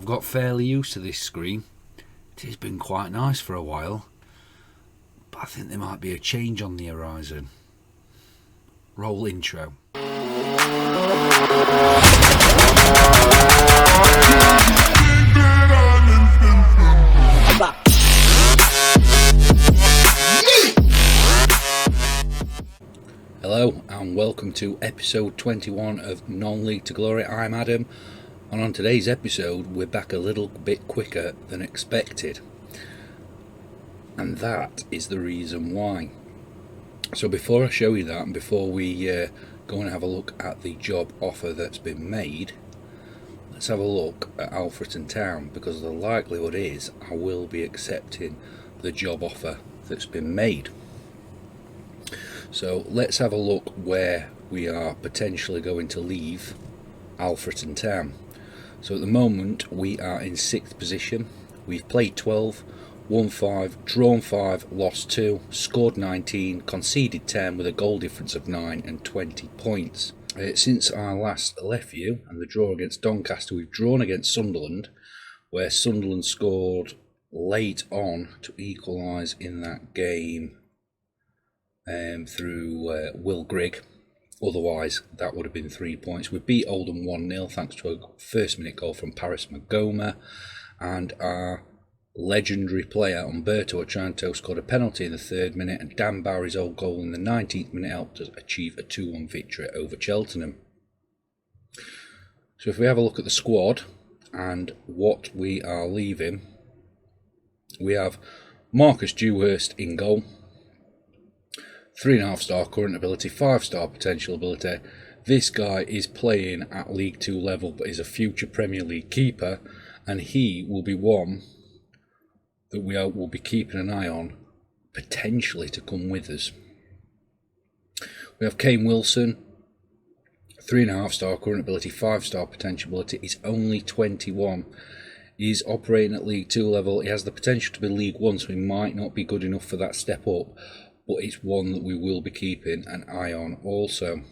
I've got fairly used to this screen. It has been quite nice for a while, but I think there might be a change on the horizon. Roll intro. Hello and welcome to episode 21 of Non-League to Glory. I'm Adam, and on today's episode we're back a little bit quicker than expected, and that is the reason why. So before I show you that, and before we go and have a look at the job offer that's been made, let's have a look at Alfreton Town, because the likelihood is I will be accepting the job offer that's been made. So let's have a look where we are potentially going to leave Alfreton Town. So at the moment we are in 6th position. We've played 12, won 5, drawn 5, lost 2, scored 19, conceded 10 with a goal difference of 9 and 20 points. Since I last left you and the draw against Doncaster, we've drawn against Sunderland, where Sunderland scored late on to equalise in that game through Will Grigg. Otherwise that would have been 3 points. We beat Oldham 1-0 thanks to a first minute goal from Paris Magoma, and our legendary player Umberto Otranto scored a penalty in the 3rd minute, and Dan Barry's old goal in the 19th minute helped us achieve a 2-1 victory over Cheltenham. So if we have a look at the squad and what we are leaving, we have Marcus Dewhurst in goal, 3.5 star current ability, 5 star potential ability. This guy is playing at League 2 level but is a future Premier League keeper, and he will be one that we will be keeping an eye on, potentially to come with us. We have Kane Wilson, 3.5 star current ability, 5 star potential ability. He's only 21. He's operating at League 2 level. He has the potential to be League 1, so he might not be good enough for that step up, but it's one that we will be keeping an eye on also.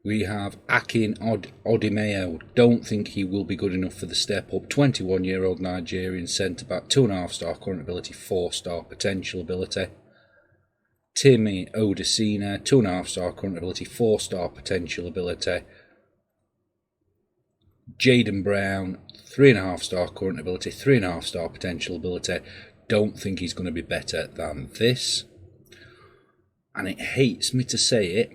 We have Akin Odimeo. Don't think he will be good enough for the step up. 21-year-old Nigerian centre-back, 2.5 star current ability, 4 star potential ability. Timmy Odesina, 2.5 star current ability, 4 star potential ability. Jaden Brown, 3.5 star current ability, 3.5 star potential ability. Don't think he's going to be better than this. And it hates me to say it,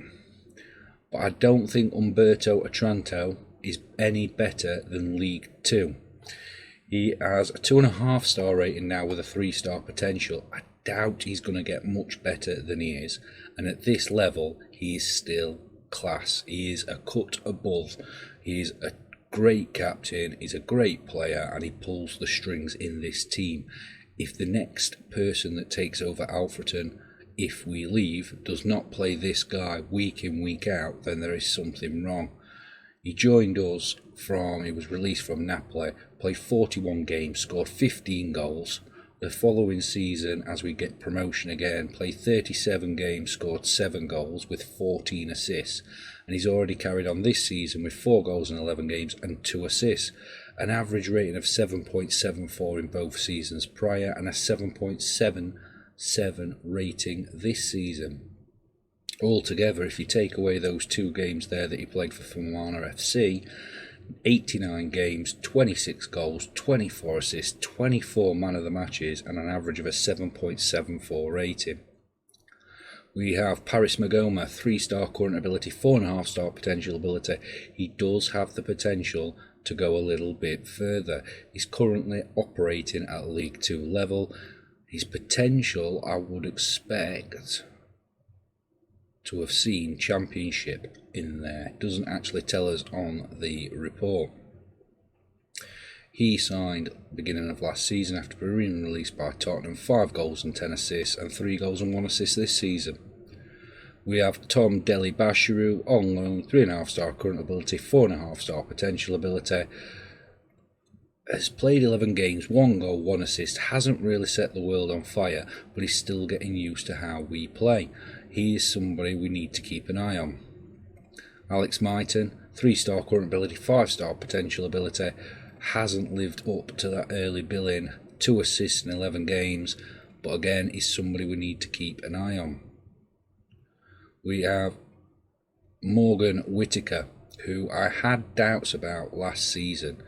but I don't think Umberto Otranto is any better than League 2. He has a 2.5 star rating now with a 3 star potential. I doubt he's going to get much better than he is. And at this level, he is still class. He is a cut above. He is a great captain. He's a great player, and he pulls the strings in this team. If the next person that takes over Alfreton, if we leave, does not play this guy week in, week out, then there is something wrong. He joined us he was released from Napoli, played 41 games, scored 15 goals. The following season, as we get promotion again, played 37 games, scored 7 goals with 14 assists. And he's already carried on this season with 4 goals in 11 games and 2 assists. An average rating of 7.74 in both seasons prior, and a 7.77 rating this season. Altogether, if you take away those 2 games there that he played for Fermanagh FC, 89 games, 26 goals, 24 assists, 24 man of the matches, and an average of a 7.74 rating. We have Paris Magoma, 3 star current ability, 4.5 star potential ability. He does have the potential to go a little bit further. He's currently operating at League 2 level. His potential, I would expect to have seen Championship in there. Doesn't actually tell us on the report. He signed beginning of last season after being released by Tottenham. 5 goals and 10 assists, and 3 goals and 1 assist this season. We have Tom Deli Bashiru on loan, 3.5 star current ability, 4.5 star potential ability. Has played 11 games, 1 goal, 1 assist, hasn't really set the world on fire, but he's still getting used to how we play. He is somebody we need to keep an eye on. Alex Myton, 3-star current ability, 5-star potential ability. Hasn't lived up to that early billing. 2 assists in 11 games, but again, is somebody we need to keep an eye on. We have Morgan Whittaker, who I had doubts about last season,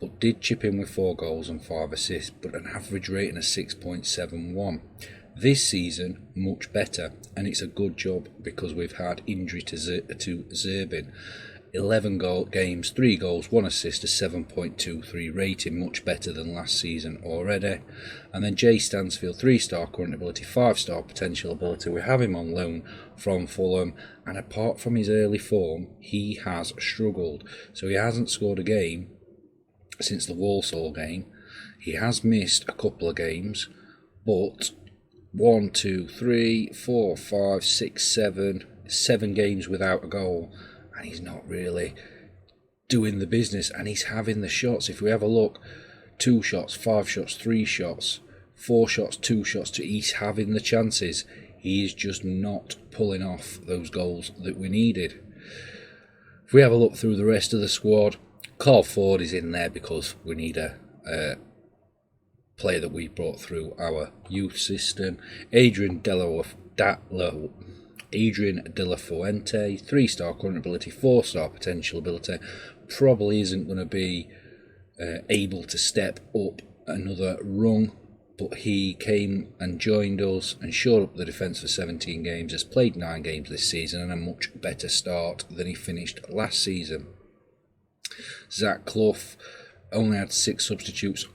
but did chip in with 4 goals and 5 assists, but an average rating of 6.71. This season, much better, and it's a good job because we've had injury to Zerbin. 11 games, 3 goals, 1 assist, a 7.23 rating, much better than last season already. And then Jay Stansfield, 3-star current ability, 5-star potential ability. We have him on loan from Fulham, and apart from his early form, he has struggled. So he hasn't scored a game since the Walsall game. He has missed a couple of games, but 1, 2, 3, 4, 5, 6, 7 games without a goal. And he's not really doing the business, and he's having the shots. If we have a look, 2 shots, 5 shots, 3 shots, 4 shots, 2 shots, he's having the chances. He is just not pulling off those goals that we needed. If we have a look through the rest of the squad, Carl Ford is in there because we need a player that we brought through our youth system. Adrian De La Fuente, 3-star current ability, 4-star potential ability. Probably isn't going to be able to step up another rung, but he came and joined us and shored up the defence for 17 games, has played 9 games this season and a much better start than he finished last season. Zach Clough only had 6 substitutes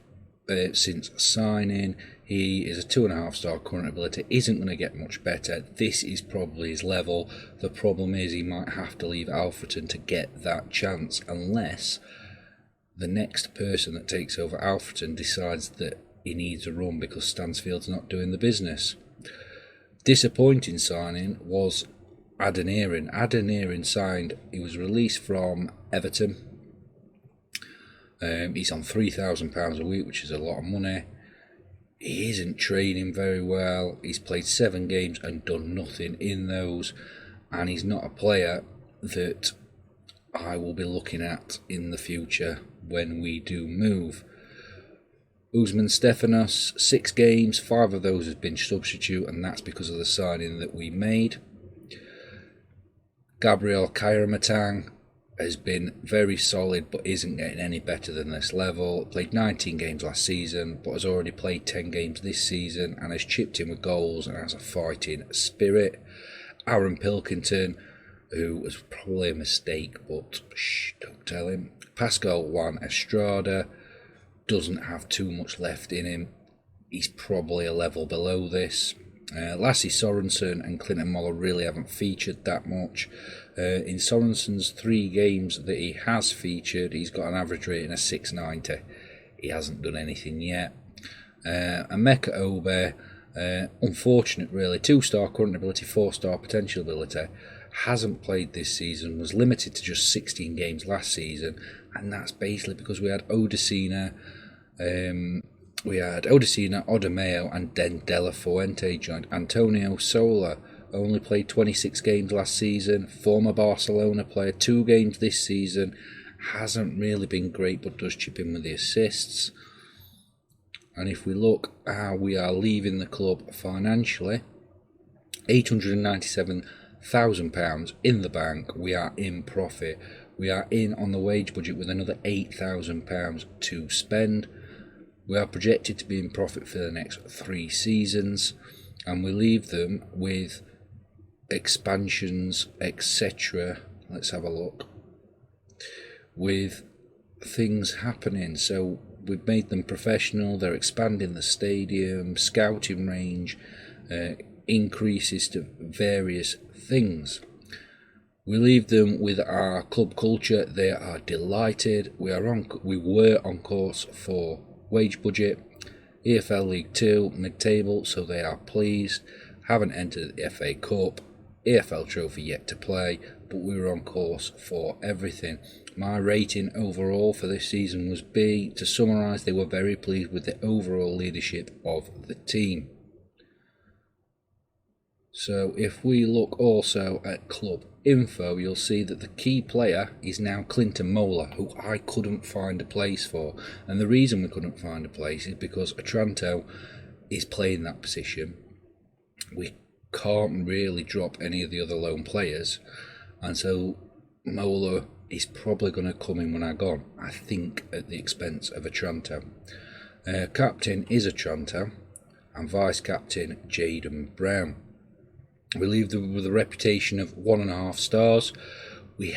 since signing. He is a 2.5-star current ability, isn't going to get much better. This is probably his level. The problem is he might have to leave Alfreton to get that chance, unless the next person that takes over Alfreton decides that he needs a run because Stansfield's not doing the business. Disappointing signing was Adeniran. Adeniran signed, he was released from Everton. He's on £3,000 a week, which is a lot of money. He isn't training very well. He's played 7 games and done nothing in those, and he's not a player that I will be looking at in the future when we do move. Usman Stefanos, 6 games, 5 of those has been substitute, and that's because of the signing that we made. Gabriel Kairamatan has been very solid but isn't getting any better than this level. Played 19 games last season but has already played 10 games this season and has chipped in with goals and has a fighting spirit. Aaron Pilkington, who was probably a mistake, but don't tell him. Pascal Juan Estrada doesn't have too much left in him. He's probably a level below this. Lassie Sorensen and Clinton Moller really haven't featured that much. In Sorensen's 3 games that he has featured, he's got an average rating of 690. He hasn't done anything yet. Emeka Obe, unfortunate really, 2-star current ability, 4-star potential ability. Hasn't played this season, was limited to just 16 games last season, and that's basically because we had Odesina, Odemeo, and then De La Fuente joined. Antonio Sola only played 26 games last season, former Barcelona player, 2 games this season, hasn't really been great but does chip in with the assists. And if we look how we are leaving the club financially, £897,000 in the bank, we are in profit. We are in on the wage budget with another £8,000 to spend. We are projected to be in profit for the next 3 seasons, and we leave them with expansions, etc. Let's have a look. With things happening. So we've made them professional, they're expanding the stadium, scouting range, increases to various things. We leave them with our club culture. They are delighted. We were on course for wage budget, EFL League 2 mid-table, so they are pleased. Haven't entered the FA Cup, EFL Trophy yet to play, but we were on course for everything. My rating overall for this season was B. To summarise, they were very pleased with the overall leadership of the team. So if we look also at club info, you'll see that the key player is now Clinton Mola, who I couldn't find a place for. And the reason we couldn't find a place is because Otranto is playing that position. We can't really drop any of the other lone players, and so Mola is probably going to come in when I go on, I think at the expense of Otranto. Captain is Otranto and vice captain Jaden Brown. We leave them with a reputation of 1.5 stars. We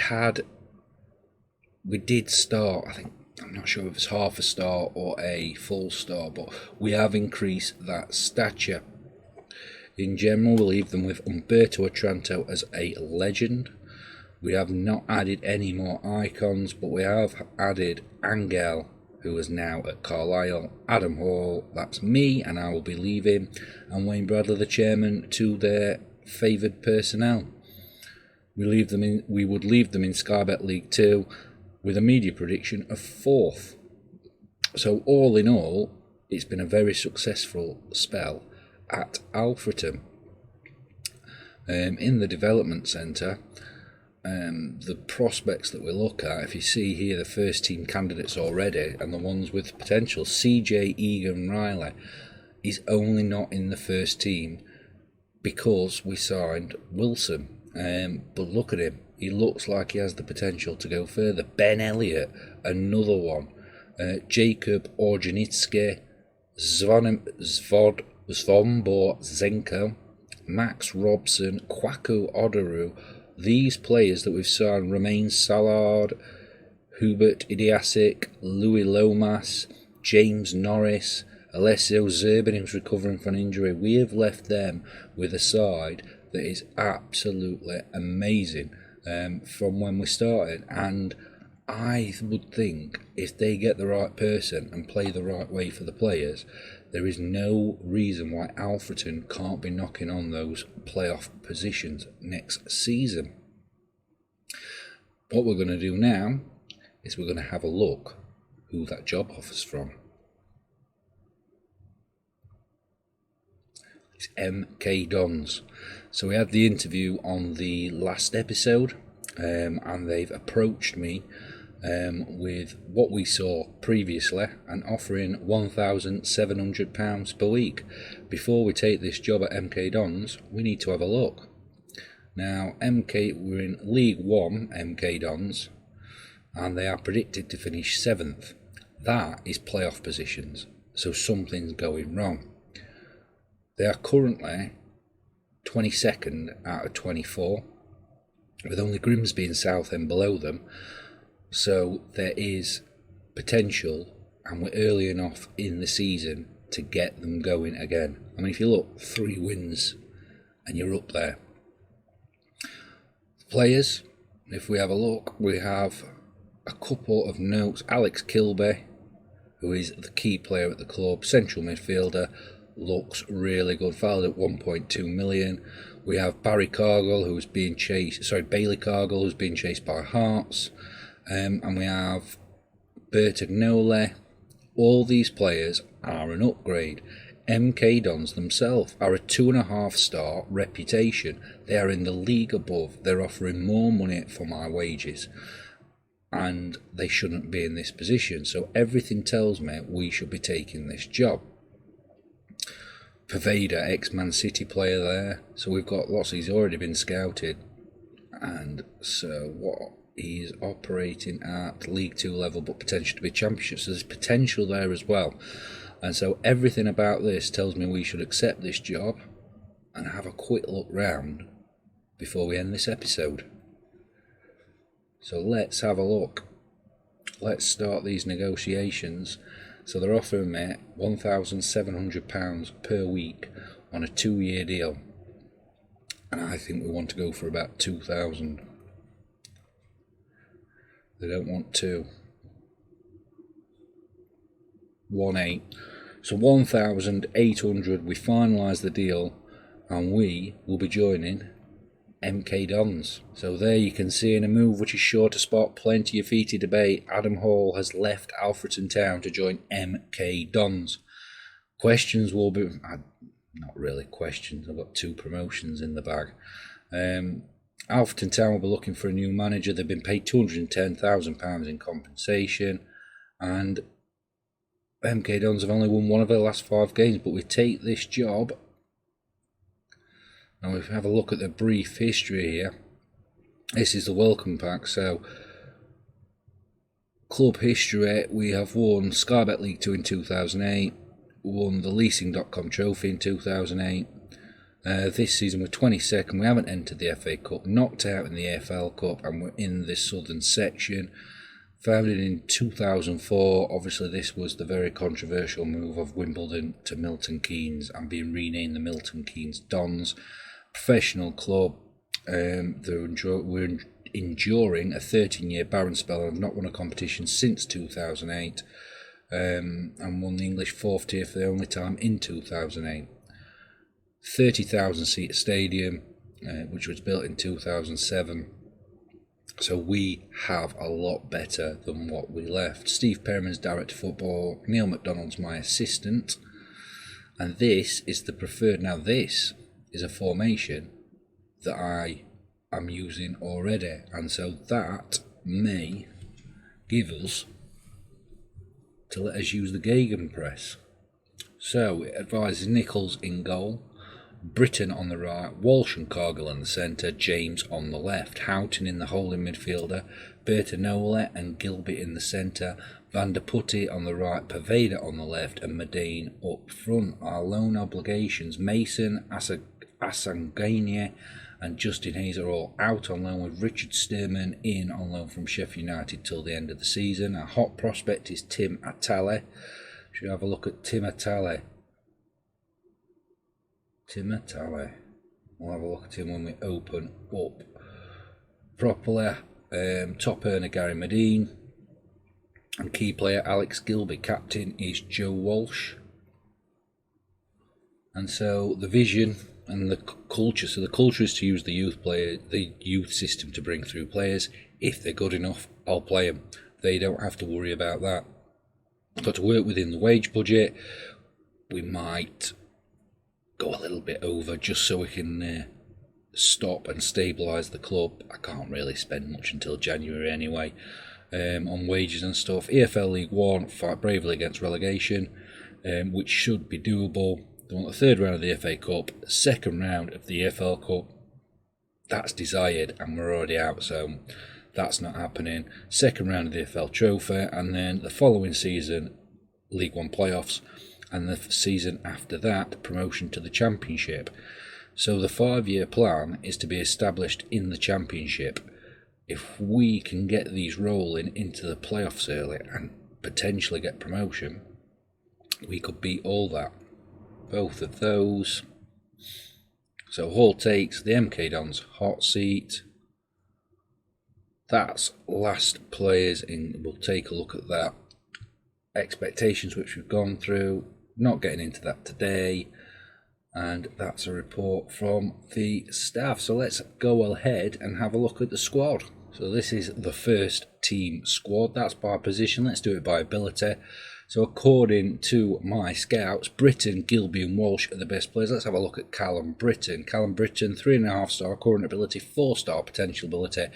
did start, I think, I'm not sure if it's half a star or a full star, but we have increased that stature. In general, we leave them with Umberto Otranto as a legend. We have not added any more icons, but we have added Angel, who is now at Carlisle, Adam Hall, that's me, and I will be leaving, and Wayne Bradley, the chairman, to their favoured personnel. We would leave them in Sky Bet League 2 with a media prediction of 4th. So all in all, it's been a very successful spell at Alfreton. In the development centre, the prospects that we look at, if you see here the first team candidates already and the ones with potential, CJ Egan Riley is only not in the first team because we signed Wilson. But look at him, he looks like he has the potential to go further. Ben Elliott, another one. Jacob Orjanitsky, Svonbor Zenko, Max Robson, Kwaku Odoru. These players that we've signed: Romain Sallard, Hubert Idiasic, Louis Lomas, James Norris, Alessio Zerbin, who's recovering from an injury. We have left them with a side that is absolutely amazing from when we started. And I would think if they get the right person and play the right way for the players, there is no reason why Alfreton can't be knocking on those playoff positions next season. What we're going to do now is we're going to have a look who that job offer's from. It's MK Dons. So we had the interview on the last episode, and they've approached me with what we saw previously and offering £1,700 per week. Before we take this job at MK Dons, we need to have a look. Now, we're in League 1 MK Dons, and they are predicted to finish 7th. That is playoff positions, so something's going wrong. They are currently 22nd out of 24, with only Grimsby and Southend below them. So there is potential, and we're early enough in the season to get them going again. I mean, if you look, 3 wins and you're up there. Players, if we have a look, we have a couple of notes. Alex Kilby, who is the key player at the club, central midfielder, looks really good, valued at 1.2 million. We have Bailey Cargill, who's being chased by Hearts. And we have Bertagnole. All these players are an upgrade. MK Dons themselves are a 2.5 star reputation. They are in the league above. They're offering more money for my wages, and they shouldn't be in this position. So everything tells me we should be taking this job. Pervader, ex-Man City player there. So we've got lots. He's already been scouted, and so what? He's operating at League 2 level, but potential to be Championship. So there's potential there as well. And so everything about this tells me we should accept this job and have a quick look round before we end this episode. So let's have a look. Let's start these negotiations. So they're offering me £1,700 per week on a 2-year deal. And I think we want to go for about 2,000. They don't want 2. 1.8. So 1,800. We finalise the deal, and we will be joining MK Dons. So there you can see, in a move which is sure to spark plenty of heated debate, Adam Hall has left Alfreton Town to join MK Dons. Questions will be... not really questions. I've got 2 promotions in the bag. Alfreton Town will be looking for a new manager. They've been paid £210,000 in compensation, and MK Dons have only won one of their last 5 games, but we take this job. Now if we have a look at the brief history here, this is the welcome pack. So club history, we have won Sky Bet League 2 in 2008, won the Leasing.com trophy in 2008. This season we're 22nd, we haven't entered the FA Cup, knocked out in the AFL Cup, and we're in the Southern section. Founded in 2004, obviously this was the very controversial move of Wimbledon to Milton Keynes and being renamed the Milton Keynes Dons. Professional club, we're enduring a 13-year barren spell and have not won a competition since 2008, and won the English 4th tier for the only time in 2008. 30,000 seat stadium, which was built in 2007. So we have a lot better than what we left. Steve Perriman's director of football, Neil McDonald's my assistant, and this is the preferred. Now this is a formation that I am using already, and so that may give us to let us use the gegenpress. So it advises Nichols in goal, Britton on the right, Walsh and Cargill in the centre, James on the left, Houghton in the holding midfielder, Bertinolle and Gilby in the centre, Van der Putty on the right, Paveda on the left, and Medine up front. Our loan obligations, Mason, Assangagne and Justin Hayes are all out on loan, with Richard Stearman in on loan from Sheffield United till the end of the season. Our hot prospect is Tim Atale. Should we have a look at Tim Atale? We'll have a look at him when we open up properly. Top earner Gary Medine, and key player Alex Gilby. Captain is Joe Walsh. And so the vision and the culture. So the culture is to use the youth system to bring through players. If they're good enough, I'll play them. They don't have to worry about that. Got to work within the wage budget. We might go a little bit over just so we can stop and stabilise the club. I can't really spend much until January anyway on wages and stuff. EFL League 1, fight bravely against relegation, which should be doable. They want the 3rd round of the FA Cup, 2nd round of the EFL Cup. That's desired and we're already out, so that's not happening. 2nd round of the EFL Trophy, and then the following season League 1 playoffs, and the season after that, promotion to the Championship. So the 5-year plan is to be established in the Championship. If we can get these rolling into the playoffs early and potentially get promotion, we could beat all that. Both of those. So Hall takes the MK Dons hot seat. That's last players in. We'll take a look at that. Expectations which we've gone through. Not getting into that today, and that's a report from the staff. So let's go ahead and have a look at the squad. So this is the first team squad. That's by position. Let's do it by ability. So according to my scouts, Britton, Gilby and Walsh are the best players. Let's have a look at Callum Britton. Callum Britton, 3.5 star current ability, 4 star potential ability.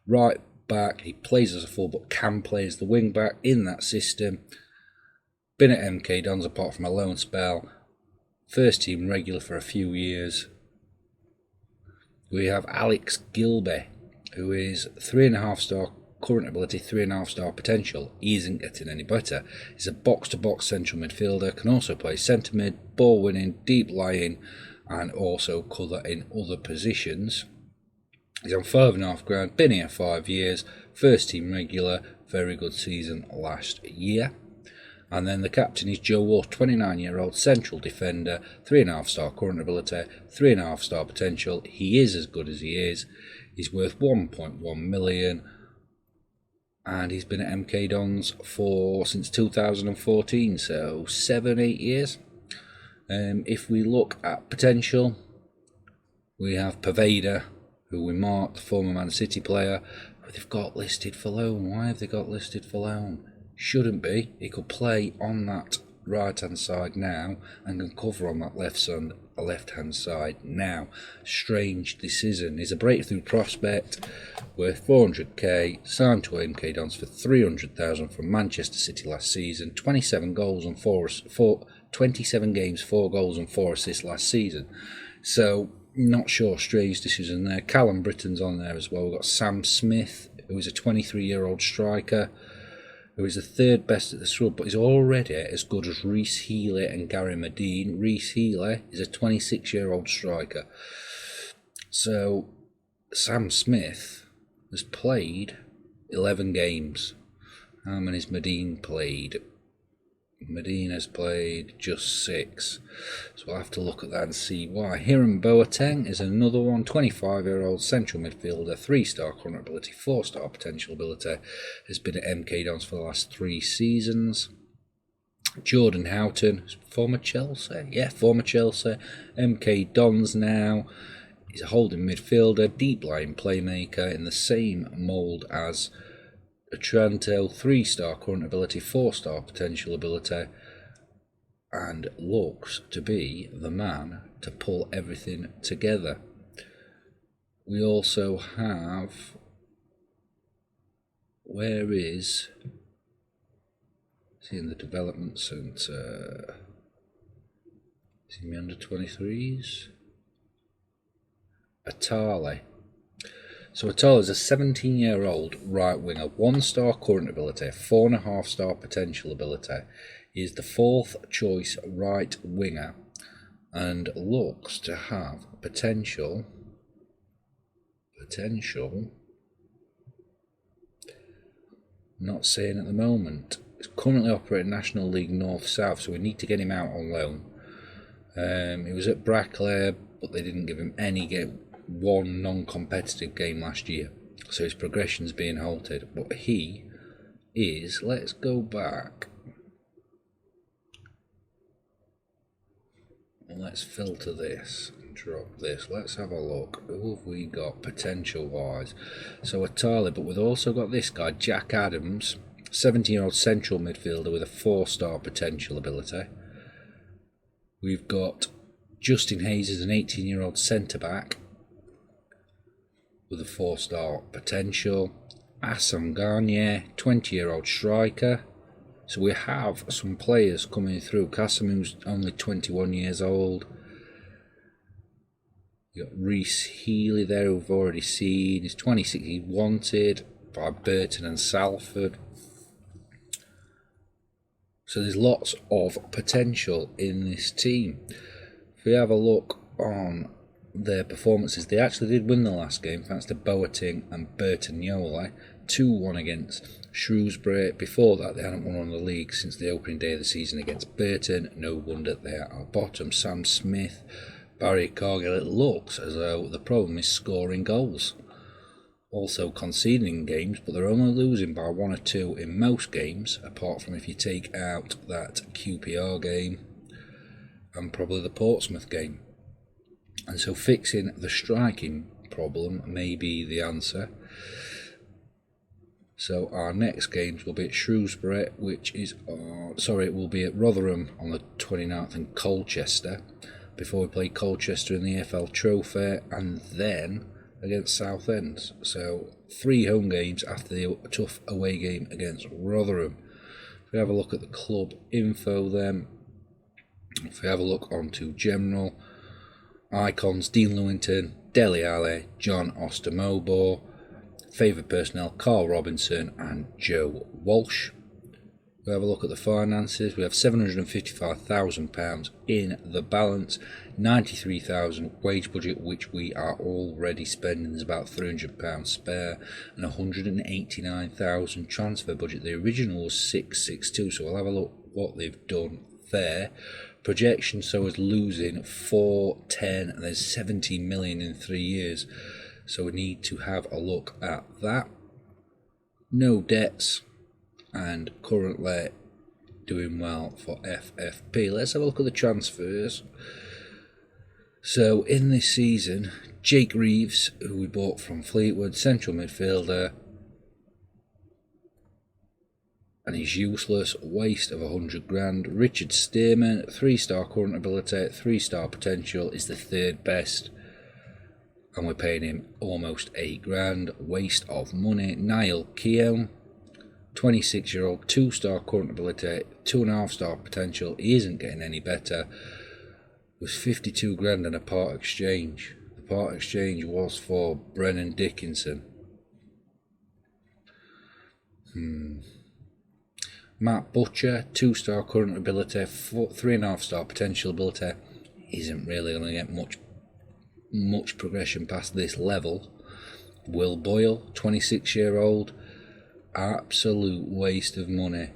Right back, he plays as a full but can play as the wing back in that system. Been at MK Dons apart from a loan spell. First team regular for a few years. We have Alex Gilby, who is 3.5 star current ability, 3.5 star potential. He isn't getting any better. He's a box-to-box central midfielder, can also play centre mid, ball winning, deep lying, and also cover in other positions. He's on 5.5 grand, been here 5 years, first team regular, very good season last year. And then the captain is Joe Walsh, 29-year-old central defender, 3.5 star current ability, 3.5 star potential. He is as good as he is. He's worth 1.1 million, and he's been at MK Dons since 2014, so 7-8 years. If we look at potential, we have Paveda, who we marked, the former Man City player, who they've got listed for loan. Why have they got listed for loan? Shouldn't be. He could play on that right hand side now and can cover on that left left-hand side now. Strange decision. He's a breakthrough prospect worth 400k, signed to MK Dons for 300,000 from Manchester City last season. 27 goals and 27 games, 4 goals and 4 assists last season. So not sure. Strange decision there. Callum Britton's on there as well. We've got Sam Smith, who is a 23-year-old striker, who is the third best at the scrub, but he's already as good as Rhys Healey and Gary Medine. Rhys Healey is a 26-year-old striker. So Sam Smith has played 11 games. How many has Medine played? Medine has played just 6. So we'll have to look at that and see why. Hiram Boateng is another one, 25-year-old central midfielder, 3-star current ability, 4-star potential ability. Has been at MK Dons for the last 3 seasons. Jordan Houghton, former Chelsea. Yeah, former Chelsea. MK Dons now. He's a holding midfielder, deep line playmaker in the same mould as Otranto, 3-star current ability, 4-star potential ability, and looks to be the man to pull everything together. We also have, where is he in the development centre? Is he in the under 23s? Atali. So Atala is a 17-year-old right winger, 1-star current ability, 4.5-star potential ability. He is the 4th choice right winger and looks to have potential. Not saying at the moment. He's currently operating National League North-South, so we need to get him out on loan. He was at Brackley, but they didn't give him any game. One non-competitive game last year, so his progression's being halted, but he is, let's go back and let's filter this and drop this. Let's have a look. Who have we got potential wise? So Atali, but we've also got this guy, Jack Adams, 17-year-old central midfielder with a 4-star potential ability. We've got Justin Hayes as an 18-year-old centre-back with a 4-star potential. Assam Garnier, 20-year-old striker. So we have some players coming through. Casamu's only 21 years old. You've got Rhys Healey there, who we've already seen. He's 26. He's wanted by Burton and Salford. So there's lots of potential in this team. If we have a look on their performances, they actually did win the last game thanks to Boateng and Bertagnoli, 2-1 against Shrewsbury. Before that they hadn't won on the league since the opening day of the season against Burton. No wonder they are bottom. Sam Smith, Barry Cargill. It looks as though the problem is scoring goals, also conceding games, but they're only losing by 1 or 2 in most games, apart from if you take out that QPR game and probably the Portsmouth game. And so fixing the striking problem may be the answer. So our next games will be at Shrewsbury, which is, it will be at Rotherham on the 29th and Colchester, before we play Colchester in the EFL Trophy, and then against Southend. So 3 home games after the tough away game against Rotherham. If we have a look at the club info then, if we have a look onto general icons, Dean Lewington, Dele Alli, John Ostermobo, favoured personnel, Carl Robinson and Joe Walsh. We have a look at the finances. We have £755,000 in the balance, £93,000 wage budget, which we are already spending. There's about £300 spare, and £189,000 transfer budget. The original was 662, so we'll have a look what they've done there. Projection so as losing 410, and there's 17 million in 3 years. So we need to have a look at that. No debts, and currently doing well for FFP. Let's have a look at the transfers. So in this season, Jake Reeves, who we bought from Fleetwood, central midfielder, and he's useless, waste of 100 grand. Richard Stearman, 3-star current ability, 3-star potential, is the 3rd best, and we're paying him almost 8 grand, waste of money. Niall Keown, 26-year-old, 2-star current ability, 2.5-star potential, he isn't getting any better, was 52 grand in a part exchange. The part exchange was for Brennan Dickinson. Matt Butcher, 2-star current ability, 3.5-star potential ability, isn't really going to get much progression past this level. Will Boyle, 26-year-old, absolute waste of money.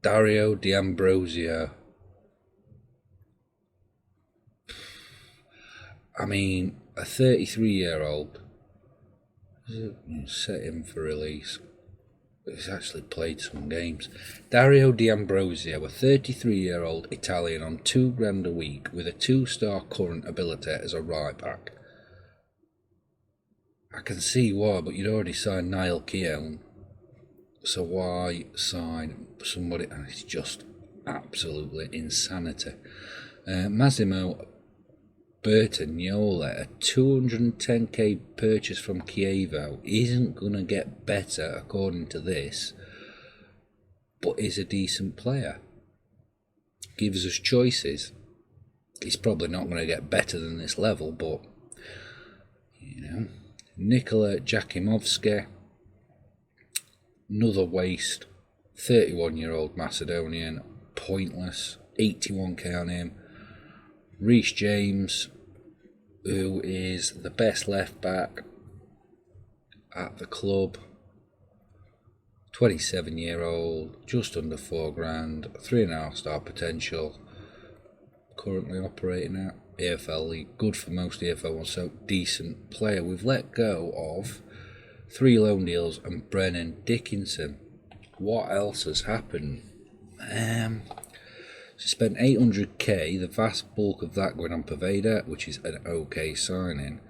Dario D'Ambrosio, I mean, a 33-year-old, set him for release. He's actually played some games. Dario D'Ambrosio, a 33-year-old Italian on 2 grand a week with a 2-star current ability as a right back. I can see why, but you'd already signed Niall Keown, so why sign somebody? It's just absolutely insanity. Massimo Bertagnola, a 210k purchase from Chievo, isn't going to get better according to this, but is a decent player. Gives us choices. He's probably not going to get better than this level, but, you know. Nikola Jakimovsky, another waste, 31-year-old Macedonian, pointless, 81k on him. Reece James, who is the best left back at the club, 27-year-old, just under 4 grand, 3.5-star potential, currently operating at EFL League, good for most EFL ones, so decent player. We've let go of 3 loan deals and Brennan Dickinson. What else has happened? So spent 800k, the vast bulk of that going on Poveda, which is an okay signing.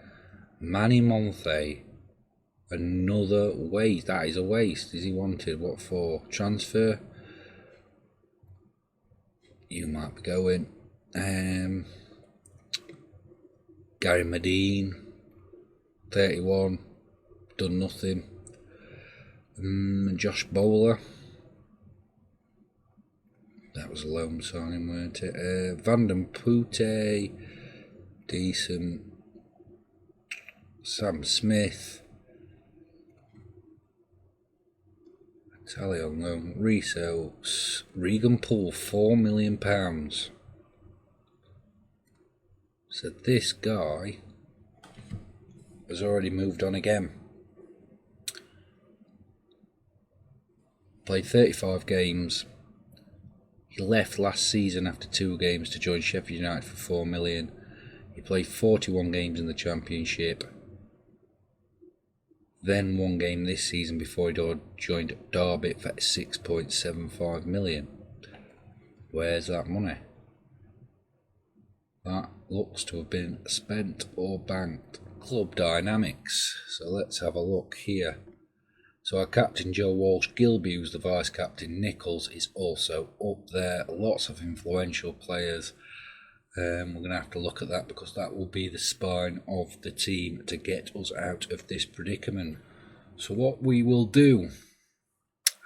Manny Monthé, another waste. That is a waste. Is he wanted? What for? Transfer? You might be going. Gary Medine, 31, done nothing. Josh Bowler. That was a loan signing, weren't it? Vanden Pute, decent. Sam Smith, Italian loan. Resale. Regan Poole, £4 million. So this guy has already moved on again. Played 35 games. He left last season after 2 games to join Sheffield United for 4 million. He played 41 games in the Championship. Then 1 game this season before he joined Derby for 6.75 million. Where's that money? That looks to have been spent or banked. Club dynamics. So let's have a look here. So our captain Joe Walsh-Gilby, who's the vice-captain Nichols, is also up there. Lots of influential players. We're going to have to look at that because that will be the spine of the team to get us out of this predicament. So what we will do,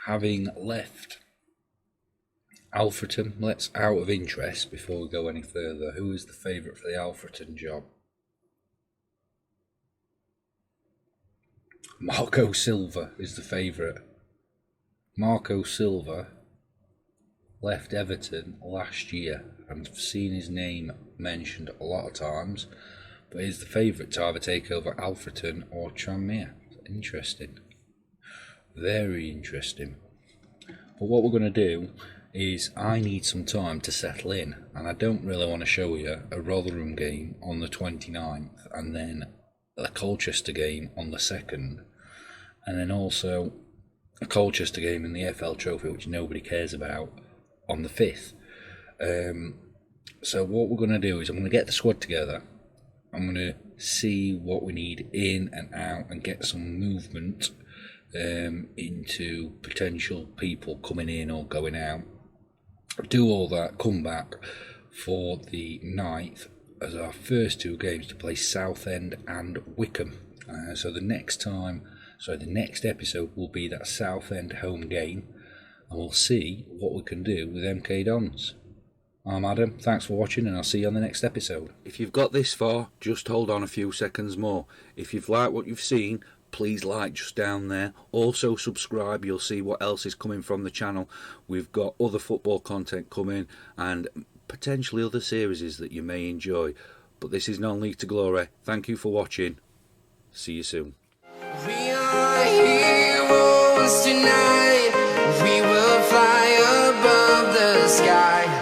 having left Alfreton, let's out of interest before we go any further. Who is the favourite for the Alfreton job? Marco Silva is the favourite. Marco Silva left Everton last year and I've seen his name mentioned a lot of times, but he's the favourite to either take over Alfreton or Tranmere. Interesting. Very interesting. But what we're going to do is I need some time to settle in, and I don't really want to show you a Rotherham game on the 29th and then a Colchester game on the 2nd, and then also a Colchester game in the FL Trophy, which nobody cares about, on the 5th. So what we're going to do is I'm going to get the squad together. I'm going to see what we need in and out and get some movement into potential people coming in or going out. Do all that, come back for the 9th as our first 2 games to play Southend and Wickham. So the next episode will be that Southend home game, and we'll see what we can do with MK Dons. I'm Adam, thanks for watching, and I'll see you on the next episode. If you've got this far, just hold on a few seconds more. If you've liked what you've seen, please like just down there. Also subscribe, you'll see what else is coming from the channel. We've got other football content coming and potentially other series that you may enjoy. But this is Non-League to Glory. Thank you for watching. See you soon. We are heroes tonight. We will fly above the sky.